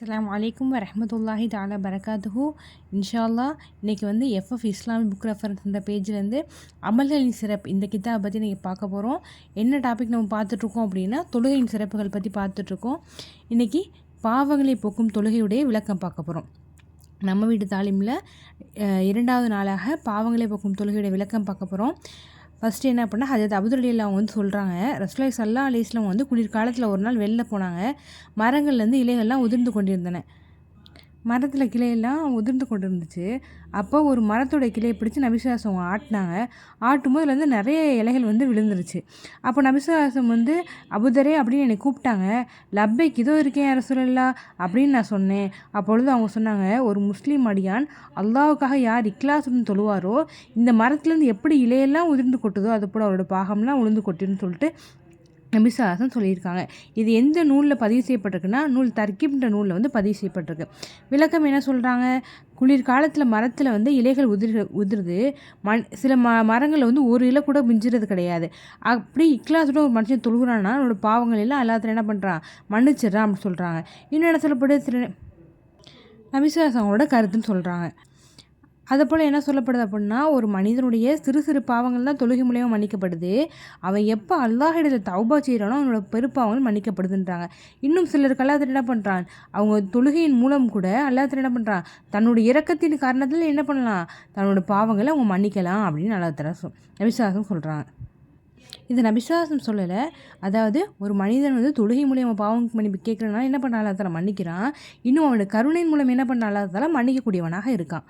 அஸ்ஸலாமு அலைக்கும் வரஹ்மத்துல்லாஹி தஆலா பரகாத்துஹு. இன்ஷா அல்லாஹ் இன்றைக்கி வந்து எஃப்எஃப் இஸ்லாமிக் புக் ரெஃபரன்ஸ் இந்த பேஜ்லேருந்து அமல்களின் சிறப்பு இந்த கித்தாபை பற்றி நீங்கள் பார்க்க போகிறோம். என்ன டாபிக் நம்ம பார்த்துட்ருக்கோம் அப்படின்னா தொழுகையின் சிறப்புகள் பற்றி பார்த்துட்ருக்கோம். இன்றைக்கி பாவங்களை போக்கும் தொழுகையுடைய விளக்கம் பார்க்க போகிறோம். நம்ம வீட்டு தாலிமில் இரண்டாவது நாளாக பாவங்களை போக்கும் தொழுகையுடைய விளக்கம் பார்க்க போகிறோம். ஃபஸ்ட்டு என்ன பண்ணால் ஹஜரத் அபூ துர்ரா அவங்க வந்து சொல்கிறாங்க, ரசூலுல்லாஹி ஸல்லல்லாஹு அலைஹி வஸல்லம் வந்து குளிர்காலத்தில் ஒரு நாள் வெளில போனாங்க. மரங்கள்லேருந்து இலைகள்லாம் உதிர்ந்து கொண்டிருந்தன. மரத்தில் கிளையெல்லாம் உதிர்ந்து கொண்டு இருந்துச்சு. அப்போ ஒரு மரத்தோட கிளையை பிடிச்சி நபிசுல்லாசம் ஆட்டினாங்க. ஆட்டும்போது அதுலேருந்து நிறைய இலைகள் வந்து விழுந்துருச்சு. அப்போ நபிசுல்லாசம் வந்து அபூதரே அப்படின்னு என்னை கூப்பிட்டாங்க. லப்பைக் இதோ இருக்கேன் யா ரசூலல்லாஹ் அப்படின்னு நான் சொன்னேன். அப்பொழுது அவங்க சொன்னாங்க, ஒரு முஸ்லீம் அடியான் அல்லாஹ்வுக்காக யார் இக்லாசுடன் தொழுவாரோ இந்த மரத்துலேருந்து எப்படி இலையெல்லாம் உதிர்ந்து கொட்டுதோ அது போல் அவரோட பாகம்லாம் உளுந்து கொட்டின்னு சொல்லிட்டு நபிசுல்லாசம் சொல்லியிருக்காங்க. இது எந்த நூலில் பதிவு செய்யப்பட்டிருக்குன்னா நூல் தர்கீப்ன்ற நூலில் வந்து பதிவு செய்யப்பட்டிருக்கு. விளக்கம் என்ன சொல்கிறாங்க, குளிர்காலத்தில் மரத்தில் வந்து இலைகள் உதிருது. சில மரங்களில் வந்து ஒரு இலை கூட மிஞ்சுறது கிடையாது. அப்படி இக்லாஸோட ஒரு மனுஷன் தொழுகிறான்னா அவனோட பாவங்கள் எல்லாம் எல்லாத்துல என்ன பண்ணுறான், மன்னிச்சிட்றான் அப்படின்னு சொல்கிறாங்க. இன்னும் என்ன சொல்லப்படுது, நபிசுல்லாசம் அவங்களோட கருத்துன்னு சொல்கிறாங்க. அதுபோல் என்ன சொல்லப்படுது அப்படின்னா, ஒரு மனிதனுடைய சிறு சிறு பாவங்கள் தான் தொழுகை மூலியமாக மன்னிக்கப்படுது. அவன் எப்போ அல்லாஹ்விடத்தில் தௌபா செய்கிறானோ அவனோட பெருப்பாவங்கள் மன்னிக்கப்படுதுன்றாங்க. இன்னும் சிலருக்கு அல்லாஹ் என்ன பண்ணுறான், அவங்க தொழுகையின் மூலம் கூட அல்லாஹ் என்ன பண்ணுறான், தன்னுடைய இரக்கத்தின் காரணத்தில் என்ன பண்ணலாம், தன்னோட பாவங்களை அவங்க மன்னிக்கலாம் அப்படின்னு அல்லாஹ் நபிசுல்லாசம் சொல்கிறாங்க. இது நபிசுல்லாசம் சொல்லலை. அதாவது ஒரு மனிதன் வந்து தொழுகை மூலியமாக பாவம் மன்னிப்பு கேட்குறனால என்ன பண்ண அல்லாஹ் தஆலா மன்னிக்கிறான். இன்னும் அவனோட கருணையின் மூலம் என்ன பண்ண அல்லாஹ் தஆலா மன்னிக்கக்கூடியவனாக இருக்கான்.